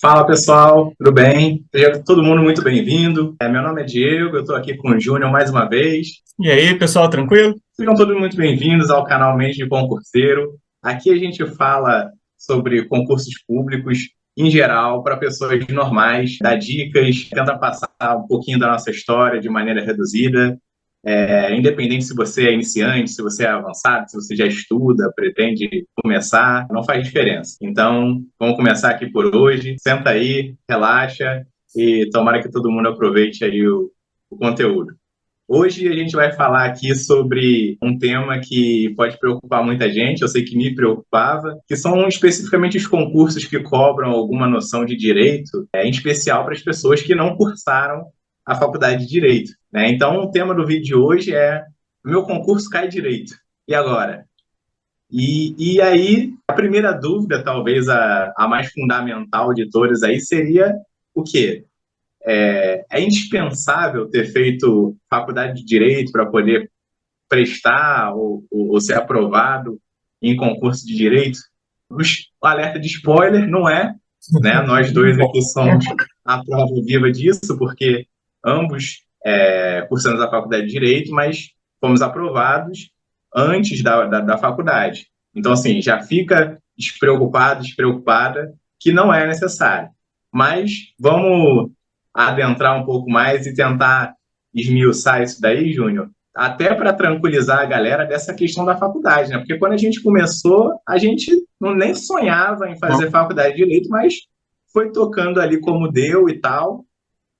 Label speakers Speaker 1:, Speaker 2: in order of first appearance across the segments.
Speaker 1: Fala pessoal, tudo bem? Seja todo mundo muito bem-vindo. Meu nome é Diego, eu estou aqui com o Júnior mais uma vez.
Speaker 2: E aí, pessoal, tranquilo?
Speaker 1: Sejam todos muito bem-vindos ao canal Mente de Concurseiro. Aqui a gente fala sobre concursos públicos em geral, para pessoas normais, dá dicas, tenta passar um pouquinho da nossa história de maneira reduzida. Independente se você é iniciante, se você é avançado, se você já estuda, pretende começar, não faz diferença. Então, vamos começar aqui por hoje. Senta aí, relaxa e tomara que todo mundo aproveite aí o conteúdo. Hoje a gente vai falar aqui sobre um tema que pode preocupar muita gente, eu sei que me preocupava, que são especificamente os concursos que cobram alguma noção de direito, em especial para as pessoas que não cursaram a faculdade de direito, né? Então, o tema do vídeo de hoje é: meu concurso cai direito. E agora? E aí, a primeira dúvida, talvez a mais fundamental de todas aí, seria o quê? É indispensável ter feito faculdade de direito para poder prestar ou ser aprovado em concurso de direito? O alerta de spoiler não é, né? Nós dois aqui somos a prova viva disso, porque ambos cursamos a faculdade de direito, mas fomos aprovados antes da faculdade. Então, assim, já fica despreocupado, despreocupada, que não é necessário. Mas vamos adentrar um pouco mais e tentar esmiuçar isso daí, Júnior, até para tranquilizar a galera dessa questão da faculdade, né? Porque quando a gente começou, a gente não nem sonhava em fazer faculdade de direito, mas foi tocando ali como deu e tal,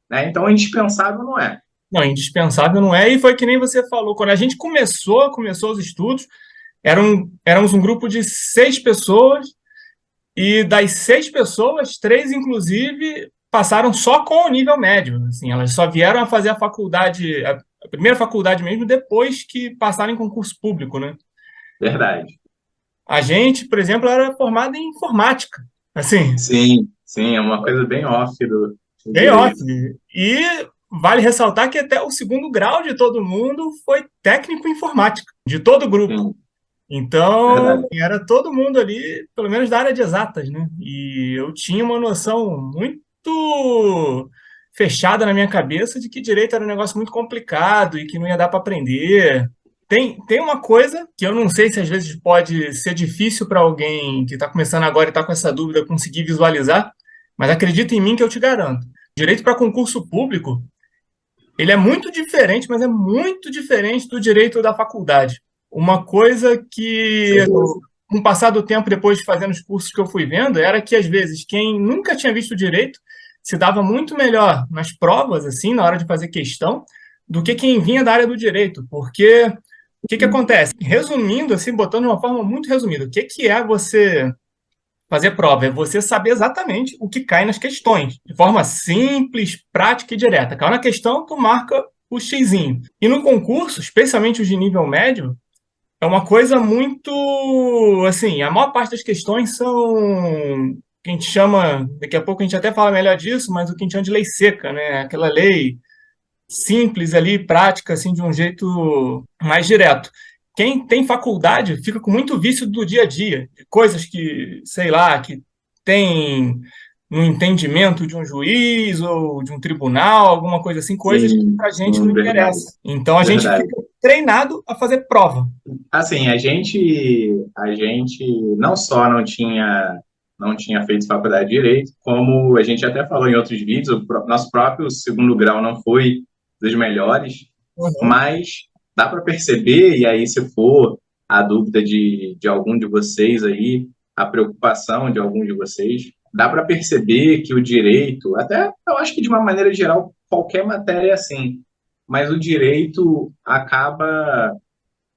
Speaker 1: né? Então, indispensável não é.
Speaker 2: Não, indispensável não é, e foi que nem você falou, quando a gente começou os estudos, éramos um grupo de 6 pessoas, e das 6 pessoas, 3, inclusive, passaram só com o nível médio, assim, elas só vieram a fazer a faculdade, a primeira faculdade mesmo, depois que passaram em concurso público, né?
Speaker 1: Verdade.
Speaker 2: A gente, por exemplo, era formado em informática, assim,
Speaker 1: Sim, sim, é uma coisa bem off do
Speaker 2: bem
Speaker 1: direito.
Speaker 2: ótimo. E vale ressaltar que até o segundo grau de todo mundo foi técnico em informática, de todo o grupo.
Speaker 1: Sim,
Speaker 2: Então,
Speaker 1: verdade.
Speaker 2: era todo mundo ali, pelo menos da área de exatas, né? E eu tinha uma noção muito fechada na minha cabeça de que direito era um negócio muito complicado e que não ia dar para aprender. Tem uma coisa que eu não sei se às vezes pode ser difícil para alguém que está começando agora e está com essa dúvida conseguir visualizar, mas acredita em mim que eu te garanto. Direito para concurso público, ele é muito diferente, mas é muito diferente do direito da faculdade. Uma coisa que,
Speaker 1: Certeza.
Speaker 2: com o passar do tempo, depois de fazendo os cursos que eu fui vendo, era que, às vezes, quem nunca tinha visto direito se dava muito melhor nas provas, assim, na hora de fazer questão, do que quem vinha da área do direito. Porque o que acontece? Resumindo, assim, botando de uma forma muito resumida, o que é você fazer prova? É você saber exatamente o que cai nas questões, de forma simples, prática e direta. Caiu na questão, tu marca o xizinho. E no concurso, especialmente os de nível médio, é uma coisa muito, assim, a maior parte das questões são que a gente chama, daqui a pouco a gente até fala melhor disso, mas o que a gente chama de lei seca, né? Aquela lei simples ali, prática, assim, de um jeito mais direto. Quem tem faculdade fica com muito vício do dia a dia, de coisas que, sei lá, que tem no entendimento de um juiz ou de um tribunal, alguma coisa assim, coisas que
Speaker 1: Sim,
Speaker 2: pra gente não
Speaker 1: sim, verdade.
Speaker 2: interessa. Então a gente
Speaker 1: Verdade.
Speaker 2: fica treinado a fazer prova.
Speaker 1: Assim, a gente não só não tinha feito faculdade de Direito, como a gente até falou em outros vídeos, nosso próprio segundo grau não foi dos melhores,
Speaker 2: Uhum.
Speaker 1: mas dá para perceber, e aí se for a dúvida de algum de vocês aí, a preocupação de algum de vocês, dá para perceber que o direito, até eu acho que de uma maneira geral, qualquer matéria é assim, mas o direito acaba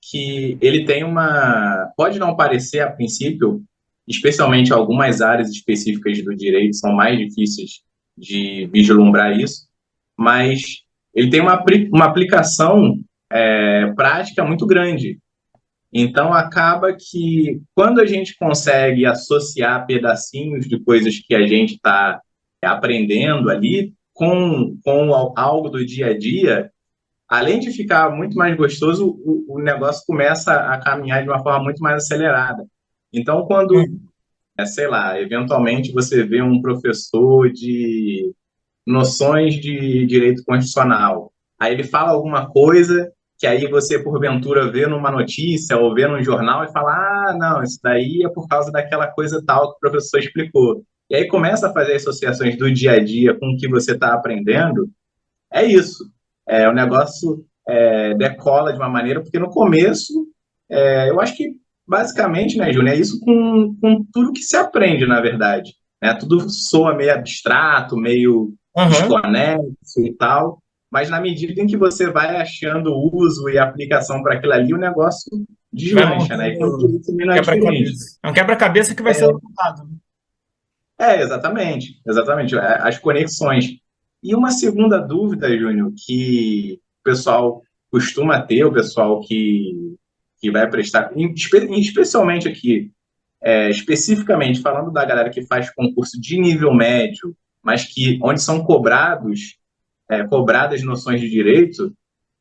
Speaker 1: que ele tem uma. Pode não parecer a princípio, especialmente algumas áreas específicas do direito são mais difíceis de vislumbrar isso, mas ele tem uma aplicação prática muito grande. Então, acaba que quando a gente consegue associar pedacinhos de coisas que a gente está aprendendo ali com algo do dia a dia, além de ficar muito mais gostoso, o negócio começa a caminhar de uma forma muito mais acelerada. Então, quando sei lá, eventualmente você vê um professor de noções de direito constitucional. Aí ele fala alguma coisa que aí você, porventura, vê numa notícia ou vê num jornal e fala: ah, não, isso daí é por causa daquela coisa tal que o professor explicou. E aí começa a fazer associações do dia a dia com o que você está aprendendo. É isso. O negócio decola de uma maneira, porque no começo, eu acho que, basicamente, né, Júnior, é isso com tudo que se aprende, na verdade. Né? Tudo soa meio abstrato, meio
Speaker 2: Aham.
Speaker 1: desconexo e tal, mas na medida em que você vai achando uso e aplicação para aquilo ali, o negócio
Speaker 2: Vai
Speaker 1: deslancha, né? E com o
Speaker 2: montando
Speaker 1: direito também não é diferente.
Speaker 2: quebra-cabeça. É um quebra-cabeça que vai ser montado.
Speaker 1: Exatamente, exatamente, as conexões. E uma segunda dúvida, Júnior, que o pessoal costuma ter, o pessoal que vai prestar, especialmente aqui, especificamente falando da galera que faz concurso de nível médio, mas que onde são cobradas noções de direito,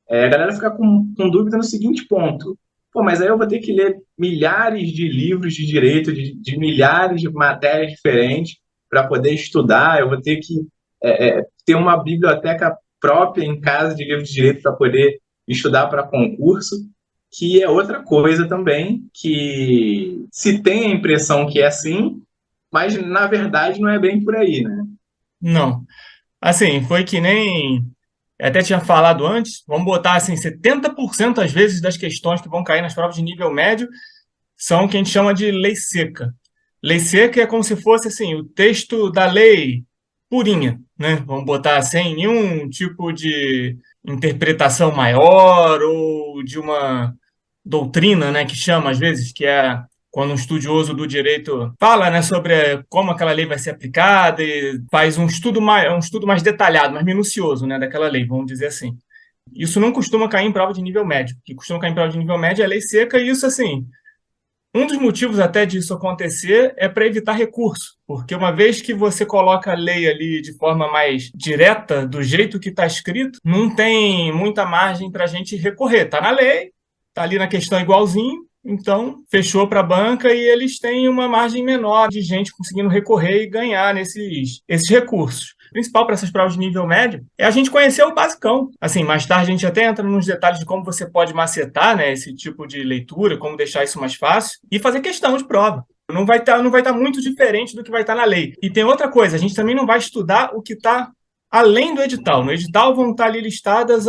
Speaker 1: a galera fica com dúvida no seguinte ponto. Pô, mas aí eu vou ter que ler milhares de livros de direito, de milhares de matérias diferentes para poder estudar, eu vou ter que ter uma biblioteca própria em casa de livros de direito para poder estudar para concurso, que é outra coisa também, que se tem a impressão que é assim, mas na verdade não é bem por aí, né?
Speaker 2: Não. Assim, foi que nem. Eu até tinha falado antes, vamos botar assim, 70% às vezes das questões que vão cair nas provas de nível médio são o que a gente chama de lei seca. Lei seca é como se fosse assim, o texto da lei purinha, né? Vamos botar sem nenhum tipo de interpretação maior ou de uma doutrina, né, que chama às vezes, que é quando um estudioso do direito fala, né, sobre como aquela lei vai ser aplicada e faz um estudo mais detalhado, mais minucioso, né, daquela lei, vamos dizer assim. Isso não costuma cair em prova de nível médio. O que costuma cair em prova de nível médio é a lei seca, e isso, assim, um dos motivos até disso acontecer é para evitar recurso, porque uma vez que você coloca a lei ali de forma mais direta, do jeito que está escrito, não tem muita margem para a gente recorrer. Está na lei, está ali na questão igualzinho, então fechou para a banca e eles têm uma margem menor de gente conseguindo recorrer e ganhar esses recursos. O principal para essas provas de nível médio é a gente conhecer o basicão. Assim, mais tarde a gente até entra nos detalhes de como você pode macetar, né, esse tipo de leitura, como deixar isso mais fácil e fazer questão de prova. Não vai tá muito diferente do que vai estar na lei. E tem outra coisa, a gente também não vai estudar o que está além do edital. No edital vão estar ali listadas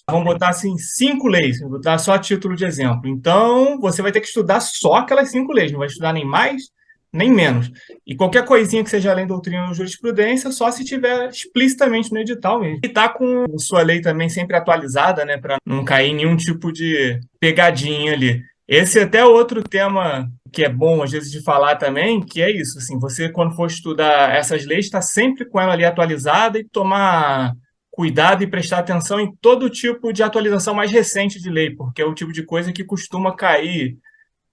Speaker 2: vamos botar assim, 5 leis, vou botar só a título de exemplo. Então, você vai ter que estudar só aquelas 5 leis, não vai estudar nem mais, nem menos. E qualquer coisinha que seja além doutrina ou jurisprudência, só se tiver explicitamente no edital mesmo. E tá com sua lei também sempre atualizada, né, para não cair nenhum tipo de pegadinha ali. Esse é até outro tema que é bom às vezes de falar também, que é isso, assim, você quando for estudar essas leis, está sempre com ela ali atualizada e tomar cuidado e prestar atenção em todo tipo de atualização mais recente de lei, porque é o tipo de coisa que costuma cair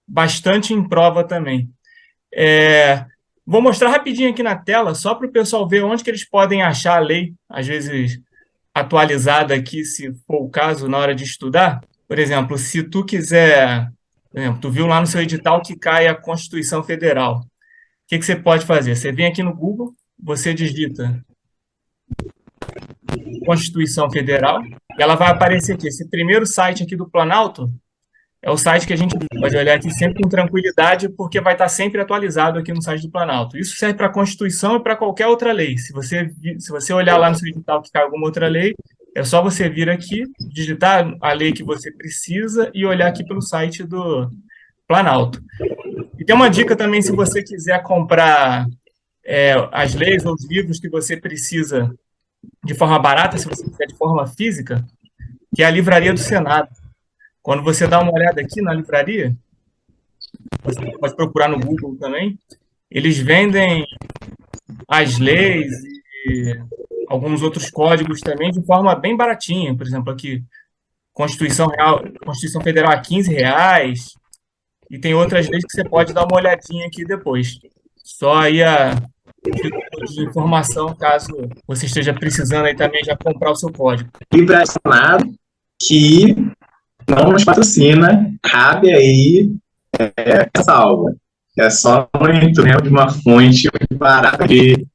Speaker 2: bastante em prova também. Vou mostrar rapidinho aqui na tela, só para o pessoal ver onde que eles podem achar a lei, às vezes atualizada aqui, se for o caso, na hora de estudar. Por exemplo, se tu quiser, por exemplo, tu viu lá no seu edital que cai a Constituição Federal. O que que você pode fazer? Você vem aqui no Google, você digita Constituição Federal, e ela vai aparecer aqui. Esse primeiro site aqui do Planalto é o site que a gente pode olhar aqui sempre com tranquilidade, porque vai estar sempre atualizado aqui no site do Planalto. Isso serve para a Constituição e para qualquer outra lei. Se você olhar lá no seu edital que cai alguma outra lei, é só você vir aqui, digitar a lei que você precisa e olhar aqui pelo site do Planalto. E tem uma dica também, se você quiser comprar as leis ou os livros que você precisa de forma barata, se você quiser de forma física, que é a Livraria do Senado. Quando você dá uma olhada aqui na livraria, você pode procurar no Google também, eles vendem as leis e alguns outros códigos também de forma bem baratinha. Por exemplo, aqui, Constituição Federal a R$ 15, e tem outras leis que você pode dar uma olhadinha aqui depois. Só aí a título de informação, caso você esteja precisando aí também já comprar o seu código.
Speaker 1: Livraria do Senado, que não nos patrocina, cabe aí essa aula. É só muito mesmo de uma fonte barata de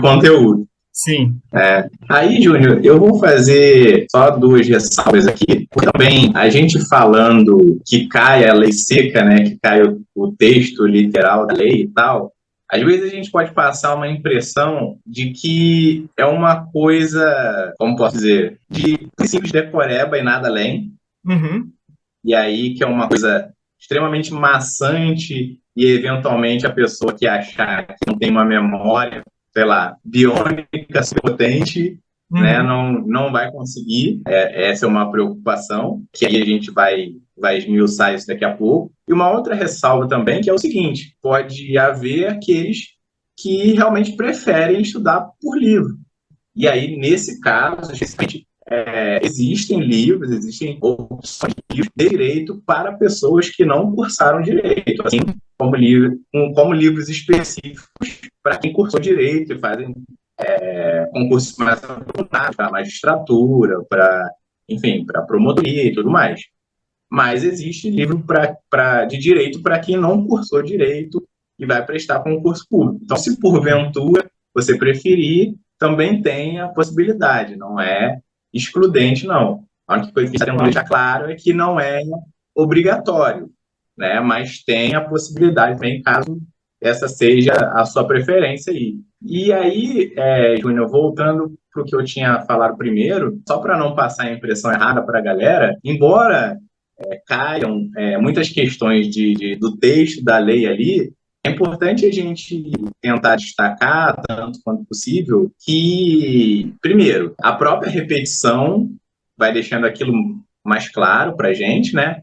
Speaker 1: conteúdo.
Speaker 2: Sim.
Speaker 1: Aí, Júnior, eu vou fazer só duas ressalvas aqui. Também, a gente falando que cai a lei seca, né, que cai o texto literal da lei e tal, às vezes a gente pode passar uma impressão de que é uma coisa, como posso dizer, de princípios decoreba e nada além,
Speaker 2: Uhum.
Speaker 1: e aí que é uma coisa extremamente maçante e eventualmente a pessoa que achar que não tem uma memória, sei lá, biônica potente, né,
Speaker 2: Uhum.
Speaker 1: não vai conseguir. Essa é uma preocupação, que aí a gente vai esmiuçar isso daqui a pouco. E uma outra ressalva também, que é o seguinte, pode haver aqueles que realmente preferem estudar por livro. E aí, nesse caso, especificamente, existem livros, existem opções de livros de direito para pessoas que não cursaram direito, assim como livros específicos para quem cursou direito e fazem concursos mais aprofundados para magistratura, para, enfim, para promotoria e tudo mais. Mas existe livro de direito para quem não cursou direito e vai prestar concurso público. Então, se porventura você preferir, também tem a possibilidade, não é excludente, não. A única coisa que está tendo que deixar claro é que não é obrigatório, né? Mas tem a possibilidade também, caso essa seja a sua preferência aí. E aí, Júnior, voltando para o que eu tinha falado primeiro, só para não passar a impressão errada para a galera, embora caiam muitas questões do texto da lei ali, é importante a gente tentar destacar, tanto quanto possível, que, primeiro, a própria repetição vai deixando aquilo mais claro para a gente, né?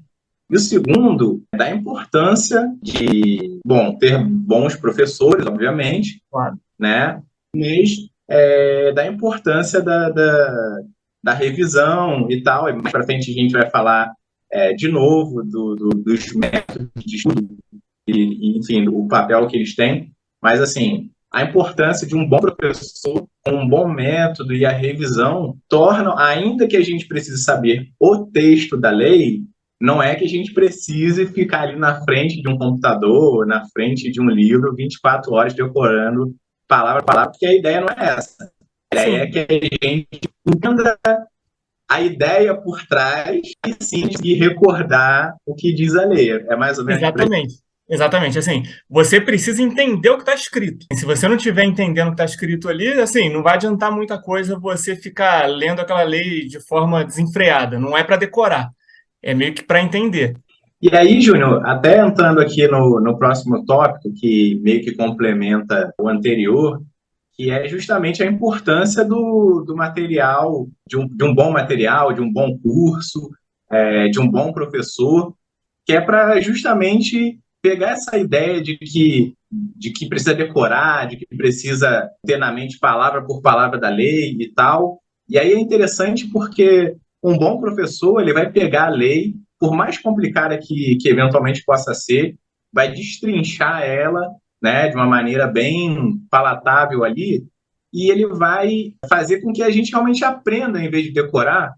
Speaker 1: E o segundo, é da importância de, bom, ter bons professores, obviamente,
Speaker 2: Claro.
Speaker 1: né? Mas da importância da revisão e tal. E mais para frente a gente vai falar de novo dos métodos de estudo e, enfim, o papel que eles têm. Mas, assim, a importância de um bom professor, um bom método e a revisão tornam, ainda que a gente precise saber o texto da lei, não é que a gente precise ficar ali na frente de um computador, na frente de um livro, 24 horas decorando palavra a palavra, porque a ideia não é essa. A ideia é
Speaker 2: Sim.
Speaker 1: que a gente entenda a ideia por trás e sim de recordar o que diz a lei. É mais ou menos por aí.
Speaker 2: Exatamente. Exatamente. Assim, você precisa entender o que está escrito. E se você não estiver entendendo o que está escrito ali, assim, não vai adiantar muita coisa você ficar lendo aquela lei de forma desenfreada. Não é para decorar. É meio que para entender.
Speaker 1: E aí, Júnior, até entrando aqui no próximo tópico, que meio que complementa o anterior, que é justamente a importância do material, de um bom material, de um bom curso, de um bom professor, que é para justamente pegar essa ideia de que precisa decorar, de que precisa ter na mente palavra por palavra da lei e tal. E aí é interessante porque um bom professor ele vai pegar a lei, por mais complicada que eventualmente possa ser, vai destrinchar ela, né, de uma maneira bem palatável ali, e ele vai fazer com que a gente realmente aprenda em vez de decorar.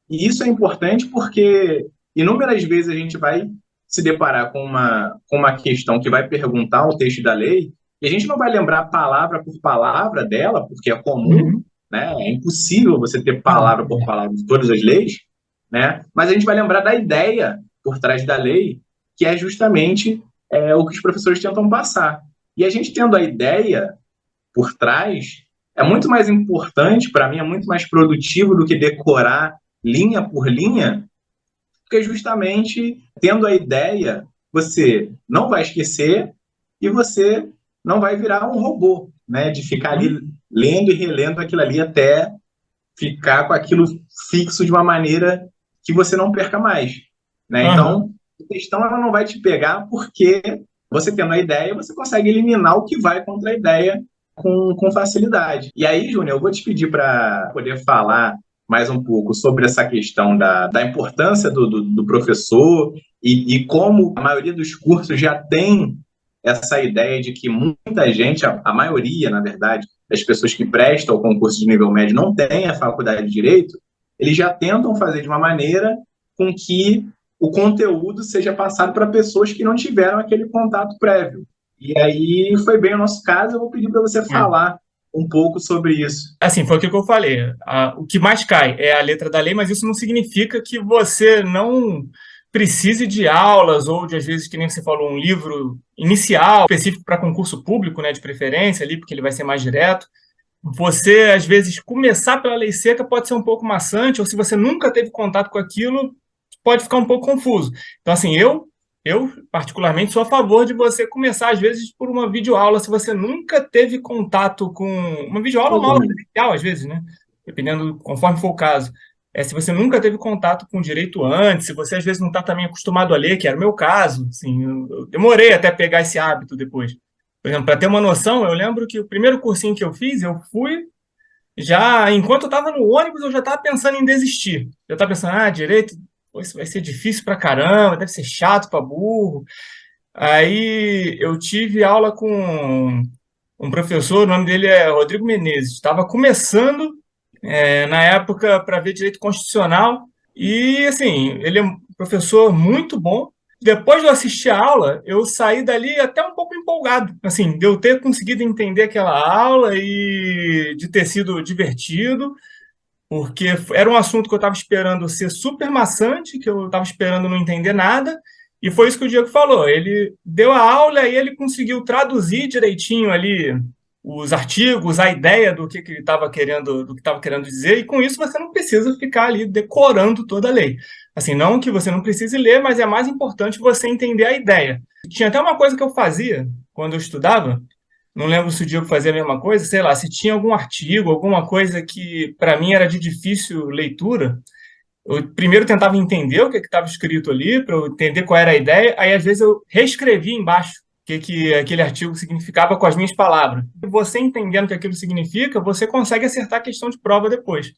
Speaker 1: E isso é importante porque inúmeras vezes a gente vai se deparar com uma questão que vai perguntar o texto da lei e a gente não vai lembrar palavra por palavra dela, porque é comum,
Speaker 2: Uhum.
Speaker 1: né? É impossível você ter
Speaker 2: Não.
Speaker 1: palavra por palavra de todas as leis, né? Mas a gente vai lembrar da ideia por trás da lei, que é justamente o que os professores tentam passar. E a gente tendo a ideia por trás, é muito mais importante, para mim, é muito mais produtivo do que decorar linha por linha, porque justamente tendo a ideia, você não vai esquecer e você não vai virar um robô, né? De ficar ali
Speaker 2: Uhum.
Speaker 1: lendo e relendo aquilo ali até ficar com aquilo fixo de uma maneira que você não perca mais, né?
Speaker 2: Aham.
Speaker 1: Então, a questão ela não vai te pegar porque você tendo a ideia, você consegue eliminar o que vai contra a ideia com facilidade. E aí, Júnior, eu vou te pedir para poder falar mais um pouco sobre essa questão da importância do professor e como a maioria dos cursos já tem essa ideia de que muita gente, a maioria, na verdade, das pessoas que prestam o concurso de nível médio não têm a faculdade de Direito, eles já tentam fazer de uma maneira com que o conteúdo seja passado para pessoas que não tiveram aquele contato prévio. E aí foi bem o nosso caso, eu vou pedir para você falar um pouco sobre isso.
Speaker 2: Assim, foi o que eu falei. O que mais cai é a letra da lei, mas isso não significa que você não precise de aulas ou de, às vezes, que nem você falou, um livro inicial, específico para concurso público, né, de preferência ali, porque ele vai ser mais direto. Você, às vezes, começar pela lei seca pode ser um pouco maçante, ou se você nunca teve contato com aquilo, pode ficar um pouco confuso. Então, assim, eu particularmente sou a favor de você começar, às vezes, por uma videoaula, se você nunca teve contato com uma videoaula ou uma aula presencial, às vezes, né? Dependendo, conforme for o caso. Se você nunca teve contato com direito antes, se você às vezes não está também acostumado a ler, que era o meu caso, assim, eu demorei até pegar esse hábito depois. Por exemplo, para ter uma noção, eu lembro que o primeiro cursinho que eu fiz, eu fui já, enquanto eu estava no ônibus, eu já estava pensando em desistir. Eu estava pensando, direito, pô, isso vai ser difícil pra caramba, deve ser chato pra burro. Aí eu tive aula com um professor, o nome dele é Rodrigo Menezes. Estava começando, na época, para ver direito constitucional. E, assim, ele é um professor muito bom. Depois de eu assistir a aula, eu saí dali até um pouco empolgado, assim, de eu ter conseguido entender aquela aula e de ter sido divertido, porque era um assunto que eu estava esperando ser super maçante, que eu estava esperando não entender nada, e foi isso que o Diego falou. Ele deu a aula e ele conseguiu traduzir direitinho ali os artigos, a ideia do que ele estava querendo, do que estava querendo dizer, e com isso você não precisa ficar ali decorando toda a lei. Assim, não que você não precise ler, mas é mais importante você entender a ideia. Tinha até uma coisa que eu fazia quando eu estudava, não lembro se o Diego fazia a mesma coisa, sei lá, se tinha algum artigo, alguma coisa que para mim era de difícil leitura, eu primeiro tentava entender o que estava escrito ali, para eu entender qual era a ideia, aí às vezes eu reescrevia embaixo o que aquele artigo significava com as minhas palavras. E você entendendo o que aquilo significa, você consegue acertar a questão de prova depois.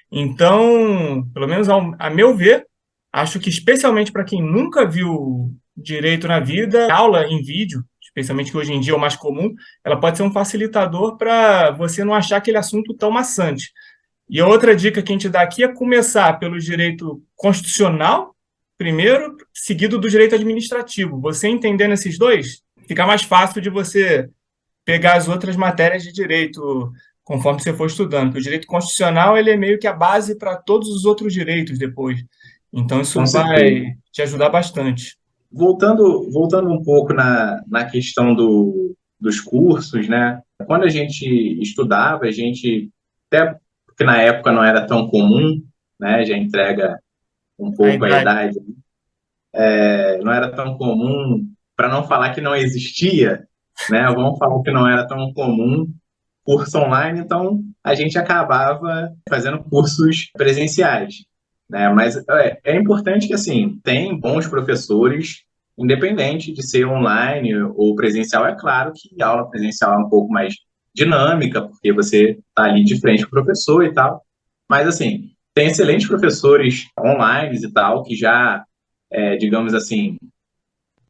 Speaker 2: Então, pelo menos a meu ver, acho que especialmente para quem nunca viu direito na vida, aula em vídeo, especialmente que hoje em dia é o mais comum, ela pode ser um facilitador para você não achar aquele assunto tão maçante. E a outra dica que a gente dá aqui é começar pelo direito constitucional, primeiro, seguido do direito administrativo. Você entendendo esses dois, fica mais fácil de você pegar as outras matérias de direito conforme você for estudando. Porque o direito constitucional ele é meio que a base para todos os outros direitos depois. Então, isso
Speaker 1: Com certeza.
Speaker 2: vai te ajudar bastante.
Speaker 1: Voltando um pouco na questão dos cursos, né? Quando a gente estudava, a gente, até porque na época não era tão comum, né? Já entrega um
Speaker 2: A
Speaker 1: pouco a
Speaker 2: idade.
Speaker 1: idade, não era tão comum, para não falar que não existia, né? Vamos falar que não era tão comum curso online, então a gente acabava fazendo cursos presenciais, né? Mas é importante que, assim, tem bons professores, independente de ser online ou presencial. É claro que a aula presencial é um pouco mais dinâmica, porque você está ali de frente com o professor e tal, mas, assim, tem excelentes professores online e tal, que já, digamos assim,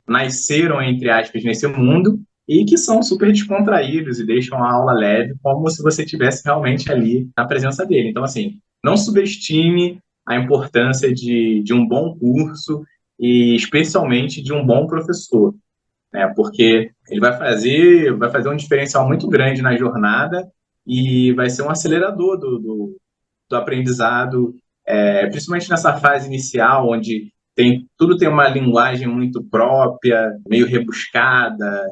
Speaker 1: nasceram, entre aspas, nesse mundo e que são super descontraídos e deixam a aula leve, como se você estivesse realmente ali na presença dele. Então, assim, não subestime a importância de um bom curso e especialmente de um bom professor, né? Porque ele vai fazer um diferencial muito grande na jornada e vai ser um acelerador do aprendizado, principalmente nessa fase inicial, onde tudo tem uma linguagem muito própria, meio rebuscada,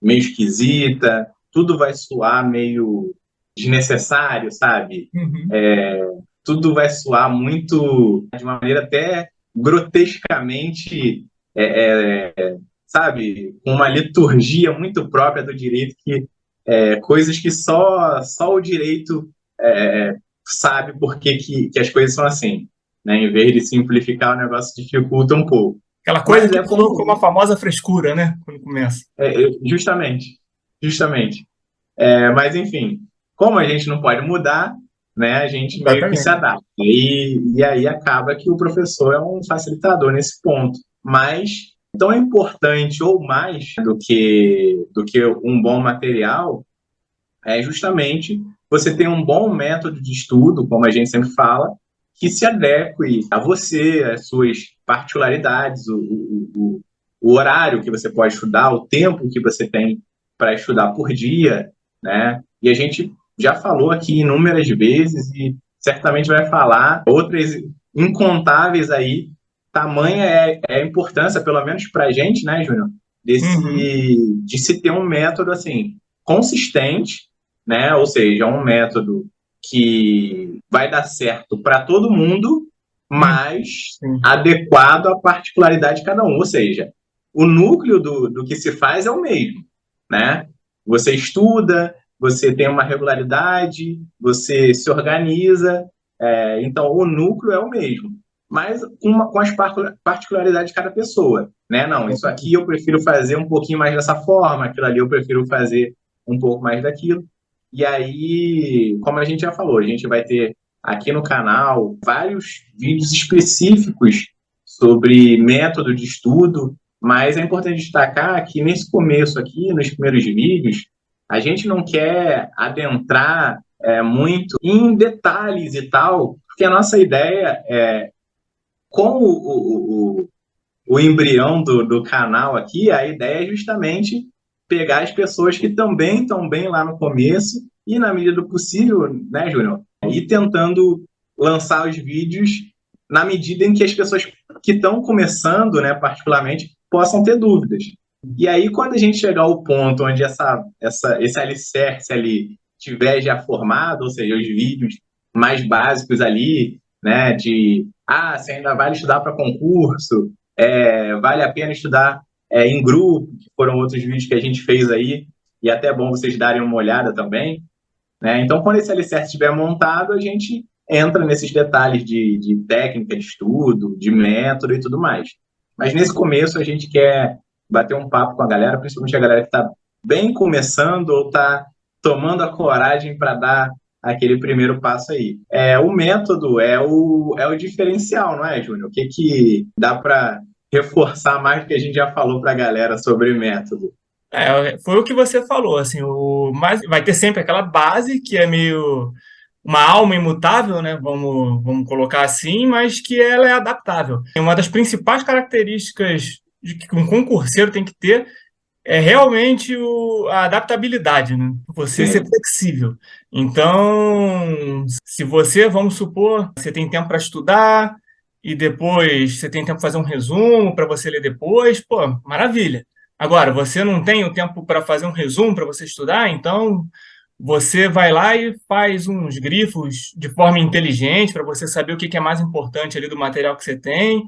Speaker 1: meio esquisita, tudo vai soar meio desnecessário, sabe?
Speaker 2: Uhum.
Speaker 1: Tudo vai soar muito, de uma maneira até grotescamente, sabe? Com uma liturgia muito própria do direito, coisas que só o direito sabe por que as coisas são assim, né? Em vez de simplificar, o negócio dificulta um pouco.
Speaker 2: Aquela coisa
Speaker 1: Mas
Speaker 2: que
Speaker 1: é
Speaker 2: soa como a
Speaker 1: como.
Speaker 2: famosa frescura, né? Quando começa.
Speaker 1: Justamente. Justamente. Mas, enfim, como a gente não pode mudar, né, a gente meio que se
Speaker 2: Exatamente.
Speaker 1: adapta. E aí acaba que o professor é um facilitador nesse ponto. Mas tão importante ou mais do que um bom material é justamente você ter um bom método de estudo, como a gente sempre fala, que se adeque a você, às suas particularidades, o horário que você pode estudar, o tempo que você tem para estudar por dia, né? E a gente já falou aqui inúmeras vezes e certamente vai falar outras incontáveis aí. Tamanha é a importância, pelo menos para a gente, né, Júnior,
Speaker 2: Uhum.
Speaker 1: de se ter um método assim consistente, né? Ou seja, um método que vai dar certo para todo mundo,
Speaker 2: Uhum.
Speaker 1: mas
Speaker 2: Sim.
Speaker 1: adequado à particularidade de cada um. Ou seja, o núcleo do que se faz é o mesmo, né? Você estuda, você tem uma regularidade, você se organiza, então o núcleo é o mesmo, mas com as particularidades de cada pessoa, né? Não, isso aqui eu prefiro fazer um pouquinho mais dessa forma, aquilo ali eu prefiro fazer um pouco mais daquilo. E aí, como a gente já falou, a gente vai ter aqui no canal vários vídeos específicos sobre método de estudo, mas é importante destacar que nesse começo aqui, nos primeiros vídeos, a gente não quer adentrar muito em detalhes e tal, porque a nossa ideia é, como o embrião do canal aqui, a ideia é justamente pegar as pessoas que também estão bem lá no começo e, na medida do possível, né, Júnior, ir tentando lançar os vídeos na medida em que as pessoas que estão começando, né, particularmente, possam ter dúvidas. E aí, quando a gente chegar ao ponto onde esse alicerce ali tiver já formado, ou seja, os vídeos mais básicos ali, né, de você ainda vai estudar para concurso, vale a pena estudar em grupo, que foram outros vídeos que a gente fez aí, e até é bom vocês darem uma olhada também, né? Então, quando esse alicerce estiver montado, a gente entra nesses detalhes de técnica de estudo, de método e tudo mais. Mas nesse começo a gente quer bater um papo com a galera, principalmente a galera que está bem começando ou está tomando a coragem para dar aquele primeiro passo aí. O método é o diferencial, não é, Júnior? O que dá para reforçar mais do que a gente já falou para a galera sobre método?
Speaker 2: Foi o que você falou, assim, mas vai ter sempre aquela base que é meio uma alma imutável, né? Vamos colocar assim, mas que ela é adaptável. E uma das principais características de que um concurseiro tem que ter é realmente a adaptabilidade, né? Você ser
Speaker 1: Sim.
Speaker 2: flexível. Então, se você, vamos supor, você tem tempo para estudar e depois você tem tempo para fazer um resumo para você ler depois, pô, maravilha. Agora, você não tem o tempo para fazer um resumo para você estudar, então você vai lá e faz uns grifos de forma inteligente para você saber o que é mais importante ali do material que você tem,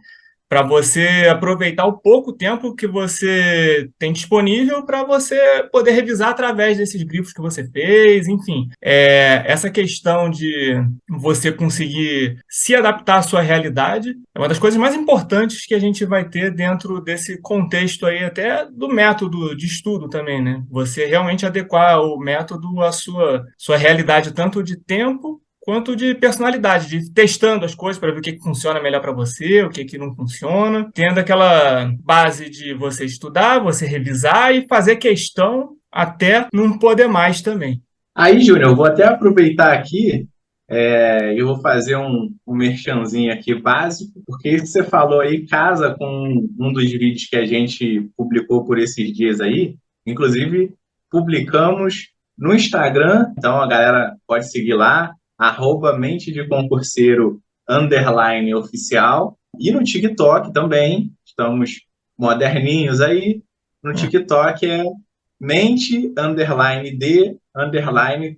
Speaker 2: para você aproveitar o pouco tempo que você tem disponível para você poder revisar através desses grifos que você fez, enfim. Essa questão de você conseguir se adaptar à sua realidade é uma das coisas mais importantes que a gente vai ter dentro desse contexto aí, até do método de estudo também, né? Você realmente adequar o método à sua realidade, tanto de tempo quanto de personalidade, de testando as coisas para ver o que funciona melhor para você, o que não funciona, tendo aquela base de você estudar, você revisar e fazer questão até não poder mais também.
Speaker 1: Aí, Júnior, eu vou até aproveitar aqui, eu vou fazer um merchanzinho aqui básico, porque isso que você falou aí casa com um dos vídeos que a gente publicou por esses dias aí. Inclusive, publicamos no Instagram, então a galera pode seguir lá, @mente de concurseiro _oficial, e no TikTok também, estamos moderninhos aí, no TikTok mente _de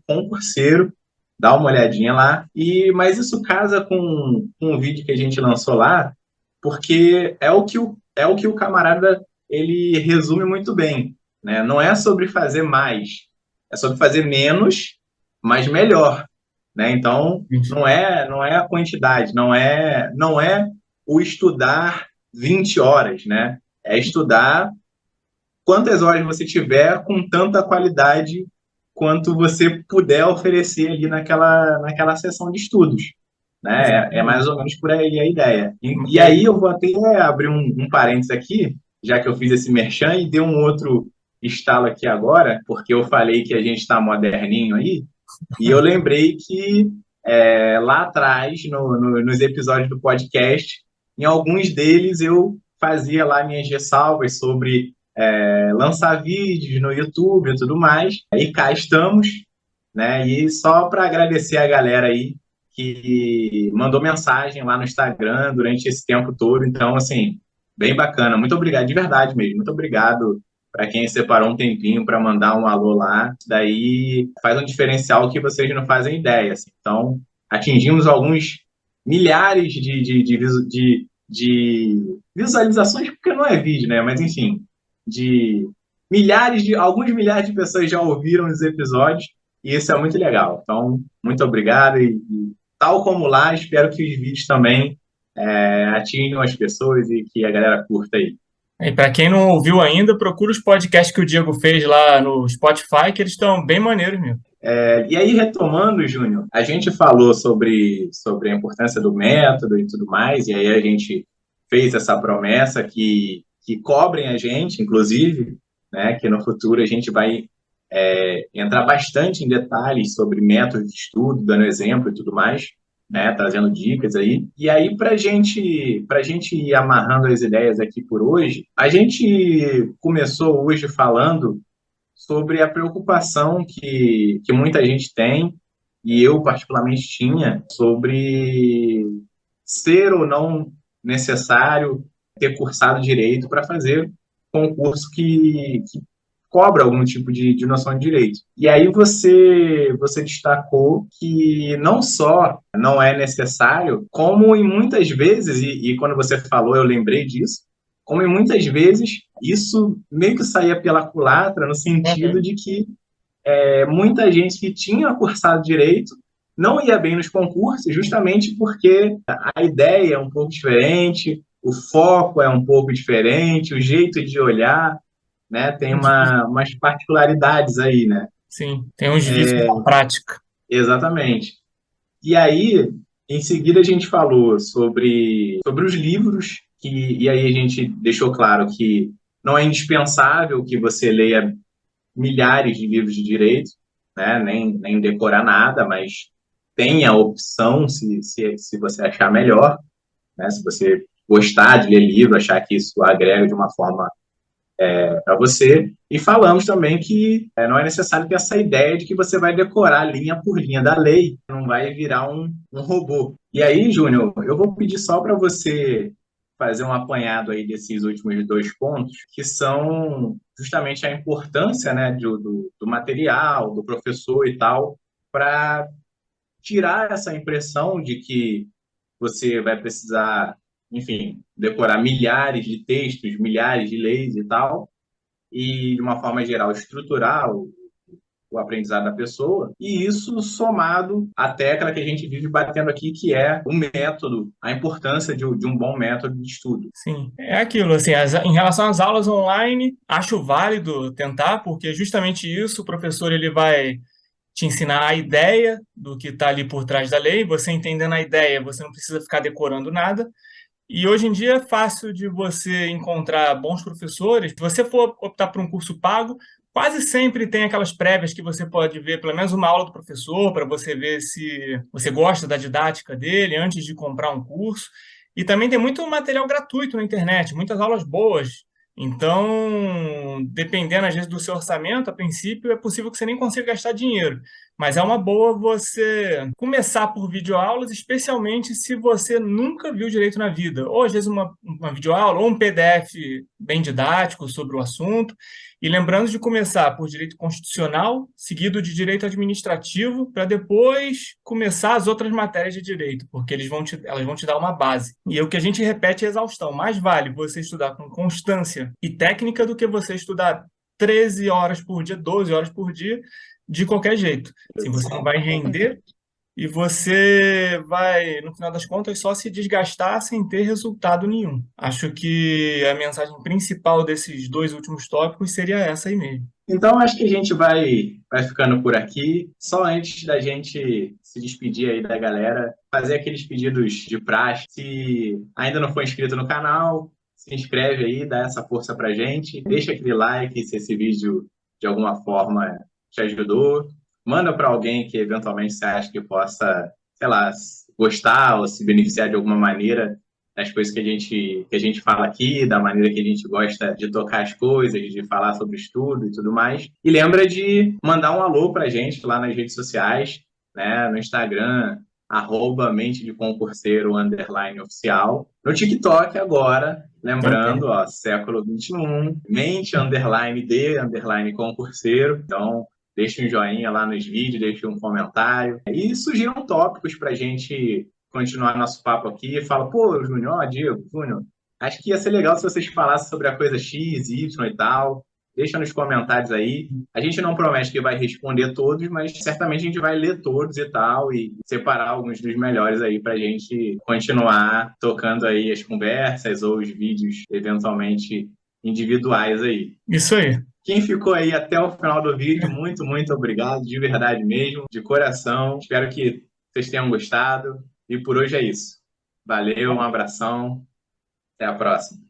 Speaker 1: concurseiro, dá uma olhadinha lá. Mas isso casa com o vídeo que a gente lançou lá, porque é o que o camarada ele resume muito bem, né? Não é sobre fazer mais, é sobre fazer menos, mas melhor, né? Então não é a quantidade, não é o estudar 20 horas, né? É estudar quantas horas você tiver com tanta qualidade quanto você puder oferecer ali naquela sessão de estudos, né? É mais
Speaker 2: Exatamente.
Speaker 1: ou menos por aí a ideia. E aí eu vou até abrir um parênteses aqui, já que eu fiz esse merchan e dei um outro estalo aqui agora, porque eu falei que a gente está moderninho aí, e eu lembrei que lá atrás, nos episódios do podcast, em alguns deles eu fazia lá minhas ressalvas sobre lançar vídeos no YouTube e tudo mais. E cá estamos, né? E só para agradecer a galera aí que mandou mensagem lá no Instagram durante esse tempo todo. Então, assim, bem bacana. Muito obrigado, de verdade mesmo. Muito obrigado para quem separou um tempinho para mandar um alô lá. Daí faz um diferencial que vocês não fazem ideia. Assim. Então, atingimos alguns milhares de visualizações, porque não é vídeo, né? Mas, enfim, de alguns milhares de pessoas já ouviram os episódios e isso é muito legal. Então, muito obrigado e tal como lá, espero que os vídeos também atinjam as pessoas e que a galera curta aí.
Speaker 2: E para quem não ouviu ainda, procura os podcasts que o Diego fez lá no Spotify, que eles estão bem maneiros mesmo.
Speaker 1: E aí, retomando, Júnior, a gente falou sobre a importância do método e tudo mais, e aí a gente fez essa promessa que cobrem a gente, inclusive, né, que no futuro a gente vai entrar bastante em detalhes sobre métodos de estudo, dando exemplo e tudo mais, né, trazendo dicas aí. E aí, para gente ir amarrando as ideias aqui por hoje, a gente começou hoje falando sobre a preocupação que muita gente tem, e eu particularmente tinha, sobre ser ou não necessário ter cursado direito para fazer concurso que cobra algum tipo de noção de direito. E aí você destacou que não só não é necessário, como em muitas vezes, e quando você falou eu lembrei disso, como em muitas vezes isso meio que saía pela culatra no sentido de que muita gente que tinha cursado direito não ia bem nos concursos, justamente porque a ideia é um pouco diferente, o foco é um pouco diferente, o jeito de olhar, né, tem umas particularidades aí, né?
Speaker 2: Sim, tem uns vícios na prática.
Speaker 1: Exatamente. E aí, em seguida, a gente falou sobre os livros, e aí a gente deixou claro que não é indispensável que você leia milhares de livros de direito, né? Nem decorar nada, mas tenha a opção se você achar melhor, né? Se você gostar de ler livro, achar que isso agrega de uma forma para você. E falamos também que não é necessário ter essa ideia de que você vai decorar linha por linha da lei, não vai virar um robô. E aí, Júnior, eu vou pedir só para você fazer um apanhado aí desses últimos dois pontos, que são justamente a importância, né, do material, do professor e tal, para tirar essa impressão de que você vai precisar, enfim, decorar milhares de textos, milhares de leis e tal, e, de uma forma geral, estruturar o aprendizado da pessoa, e isso somado à tecla que a gente vive batendo aqui, que é o método, a importância de um bom método de estudo.
Speaker 2: Sim, é aquilo, assim, em relação às aulas online, acho válido tentar, porque justamente isso, o professor ele vai te ensinar a ideia do que está ali por trás da lei, você entendendo a ideia, você não precisa ficar decorando nada, e hoje em dia é fácil de você encontrar bons professores. Se você for optar por um curso pago, quase sempre tem aquelas prévias que você pode ver, pelo menos uma aula do professor, para você ver se você gosta da didática dele antes de comprar um curso. E também tem muito material gratuito na internet, muitas aulas boas. Então, dependendo às vezes do seu orçamento, a princípio é possível que você nem consiga gastar dinheiro. Mas é uma boa você começar por videoaulas, especialmente se você nunca viu direito na vida. Ou às vezes uma videoaula, ou um PDF bem didático sobre o assunto. E lembrando de começar por direito constitucional, seguido de direito administrativo, para depois começar as outras matérias de direito, porque elas vão te dar uma base. E é o que a gente repete é exaustão. Mais vale você estudar com constância e técnica do que você estudar 13 horas por dia, 12 horas por dia, de qualquer jeito. Assim, você não vai render e você vai, no final das contas, só se desgastar sem ter resultado nenhum. Acho que a mensagem principal desses dois últimos tópicos seria essa aí mesmo.
Speaker 1: Então, acho que a gente vai ficando por aqui. Só antes da gente se despedir aí da galera, fazer aqueles pedidos de praxe. Se ainda não foi inscrito no canal, se inscreve aí, dá essa força pra gente. Deixa aquele like se esse vídeo de alguma forma te ajudou. Manda para alguém que eventualmente você acha que possa sei lá, gostar ou se beneficiar de alguma maneira das coisas que a gente fala aqui, da maneira que a gente gosta de tocar as coisas, de falar sobre estudo e tudo mais. E lembra de mandar um alô pra gente lá nas redes sociais, né? No Instagram, @mente de concurseiro _oficial. No TikTok agora, lembrando, ó, século XXI, mente _de concurseiro. Então, deixe um joinha lá nos vídeos, deixe um comentário. E sugiram tópicos para a gente continuar nosso papo aqui. Fala, pô, Júnior, ó, Diego, Júnior, acho que ia ser legal se vocês falassem sobre a coisa X, Y e tal. Deixa nos comentários aí. A gente não promete que vai responder todos, mas certamente a gente vai ler todos e tal, e separar alguns dos melhores aí para a gente continuar tocando aí as conversas ou os vídeos, eventualmente individuais aí.
Speaker 2: Isso aí.
Speaker 1: Quem ficou aí até o final do vídeo, muito, muito obrigado, de verdade mesmo, de coração. Espero que vocês tenham gostado. E por hoje é isso. Valeu, um abração. Até a próxima.